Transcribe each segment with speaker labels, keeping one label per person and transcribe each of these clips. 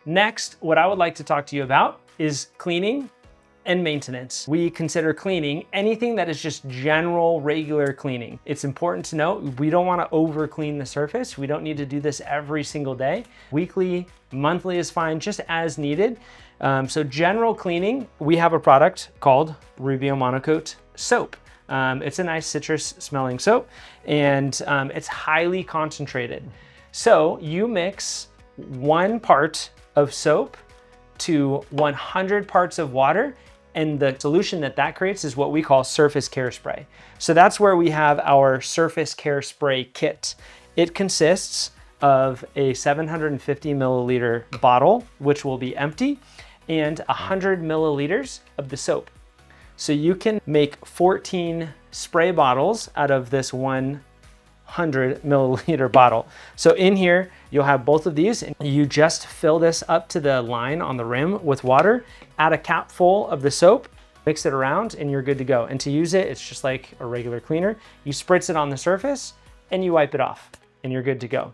Speaker 1: Next, what I would like to talk to you about is cleaning and maintenance. We consider cleaning anything that is just general, regular cleaning. It's important to note, we don't want to over clean the surface. We don't need to do this every single day. Weekly, monthly is fine, just as needed. So general cleaning, we have a product called Rubio Monocoat soap. It's a nice citrus smelling soap, and it's highly concentrated. So you mix 1 part of soap to 100 parts of water, and the solution that creates is what we call surface care spray. So that's where we have our surface care spray kit. It consists of a 750 milliliter bottle, which will be empty, and 100 milliliters of the soap. So you can make 14 spray bottles out of this 100 milliliter bottle. So in here, you'll have both of these, and you just fill this up to the line on the rim with water, add a cap full of the soap, mix it around, and you're good to go. And to use it, it's just like a regular cleaner. You spritz it on the surface and you wipe it off, and you're good to go.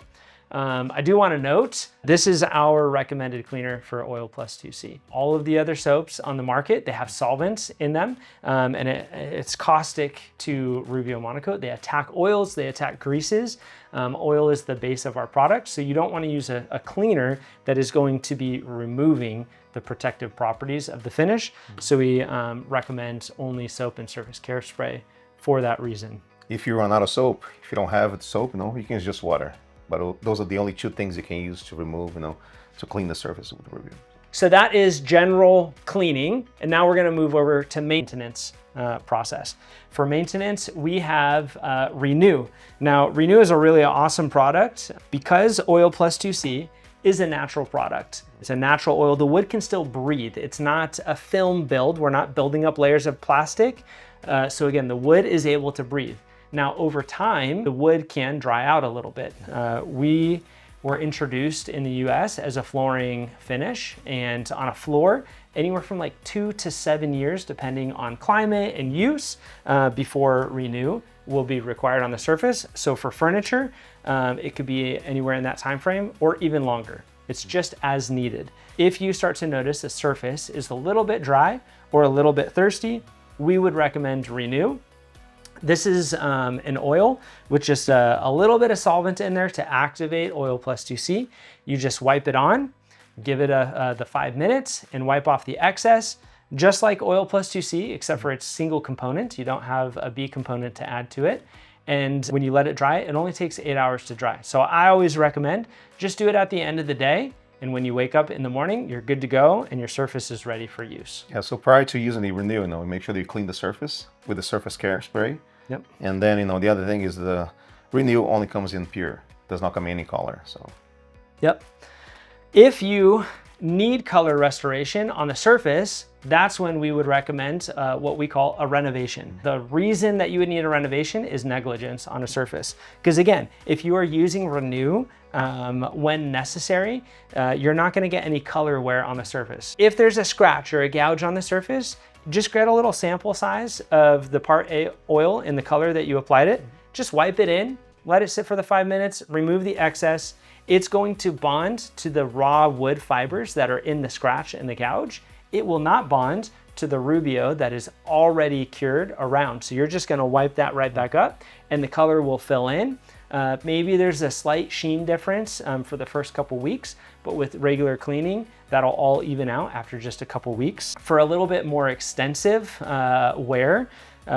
Speaker 1: I do want to note, this is our recommended cleaner for Oil Plus 2C. All of the other soaps on the market, they have solvents in them, and it's caustic to Rubio Monocoat. They attack oils, they attack greases. Oil is the base of our product, so you don't want to use a cleaner that is going to be removing the protective properties of the finish. So we recommend only soap and surface care spray for that reason.
Speaker 2: If you run out of soap, if you don't have soap, you can use just water. But those are the only 2 things you can use to remove, to clean the surface with Rubio.
Speaker 1: So that is general cleaning. And now we're gonna move over to maintenance process. For maintenance, we have Renew. Now, Renew is a really awesome product because Oil Plus 2C is a natural product. It's a natural oil. The wood can still breathe. It's not a film build. We're not building up layers of plastic. So again, the wood is able to breathe. Now, over time, the wood can dry out a little bit. We were introduced in the US as a flooring finish, and on a floor, anywhere from like 2 to 7 years, depending on climate and use, before Renew will be required on the surface. So for furniture, it could be anywhere in that time frame or even longer. It's just as needed. If you start to notice the surface is a little bit dry or a little bit thirsty, we would recommend Renew. This is an oil with just a little bit of solvent in there to activate Oil Plus 2C. You just wipe it on, give it the 5 minutes, and wipe off the excess. Just like Oil Plus 2C, except for its single component. You don't have a B component to add to it. And when you let it dry, it only takes 8 hours to dry. So I always recommend just do it at the end of the day. And when you wake up in the morning, you're good to go and your surface is ready for use.
Speaker 2: Yeah, so prior to using the Renew, make sure that you clean the surface with the surface care spray.
Speaker 1: Yep.
Speaker 2: And then, the other thing is the Renew only comes in pure. Does not come in any color, so.
Speaker 1: Yep. If you need color restoration on the surface, that's when we would recommend what we call a renovation. The reason that you would need a renovation is negligence on a surface. Because again, if you are using Renew when necessary, you're not gonna get any color wear on the surface. If there's a scratch or a gouge on the surface, just get a little sample size of the part A oil in the color that you applied it. Just wipe it in, let it sit for the 5 minutes, remove the excess. It's going to bond to the raw wood fibers that are in the scratch and the gouge. It will not bond to the Rubio that is already cured around. So you're just gonna wipe that right back up and the color will fill in. Maybe there's a slight sheen difference for the first couple weeks, but with regular cleaning, that'll all even out after just a couple weeks. For a little bit more extensive wear,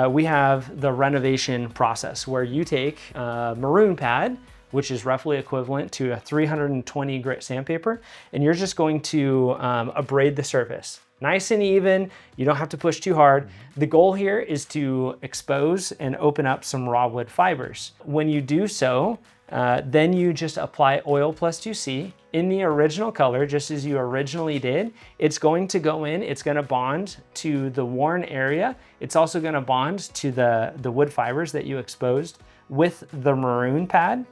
Speaker 1: we have the renovation process where you take a maroon pad, which is roughly equivalent to a 320 grit sandpaper, and you're just going to abrade the surface. Nice and even, you don't have to push too hard. The goal here is to expose and open up some raw wood fibers. When you do so, then you just apply Oil Plus 2C in the original color, just as you originally did. It's going to go in, it's gonna bond to the worn area. It's also gonna bond to the wood fibers that you exposed with the maroon pad.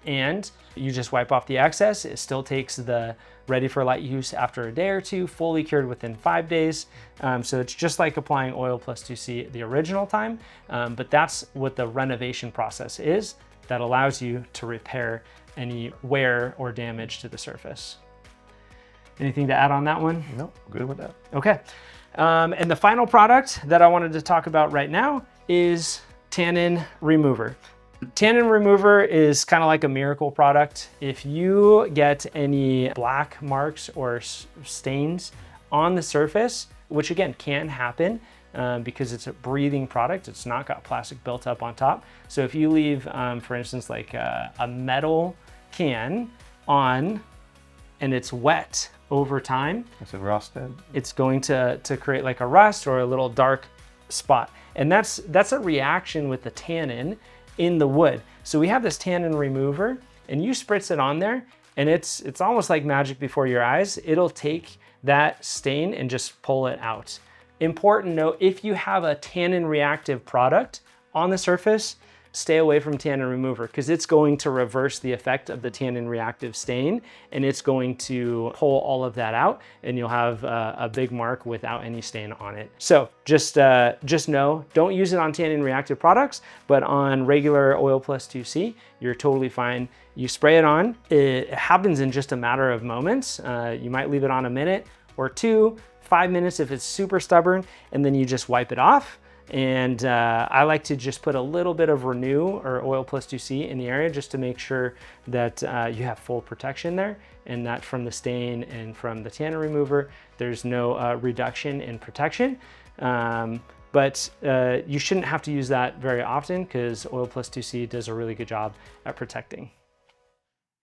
Speaker 1: And you just wipe off the excess. It still takes the ready for light use after a day or two, fully cured within 5 days. So it's just like applying Oil Plus 2C the original time, but that's what the renovation process is that allows you to repair any wear or damage to the surface. Anything to add on that one?
Speaker 2: No, good with that.
Speaker 1: Okay. And the final product that I wanted to talk about right now is Tannin Remover. Tannin Remover is kind of like a miracle product. If you get any black marks or stains on the surface, which again can happen because it's a breathing product, it's not got plastic built up on top. So if you leave, for instance, like a metal can on and it's wet over time,
Speaker 2: is it rusted?
Speaker 1: It's going to create like a rust or a little dark spot. And that's a reaction with the tannin in the wood. So we have this tannin remover and you spritz it on there and it's almost like magic before your eyes. It'll take that stain and just pull it out. Important note, if you have a tannin reactive product on the surface, stay away from tannin remover because it's going to reverse the effect of the tannin reactive stain and it's going to pull all of that out and you'll have a big mark without any stain on it. So just know, don't use it on tannin reactive products, but on regular oil plus 2C, you're totally fine. You spray it on, it happens in just a matter of moments. You might leave it on a minute or two, 5 minutes if it's super stubborn, and then you just wipe it off. And I like to just put a little bit of Renew or Oil Plus 2C in the area just to make sure that you have full protection there and that from the stain and from the tannin remover, there's no reduction in protection. But you shouldn't have to use that very often because Oil Plus 2C does a really good job at protecting.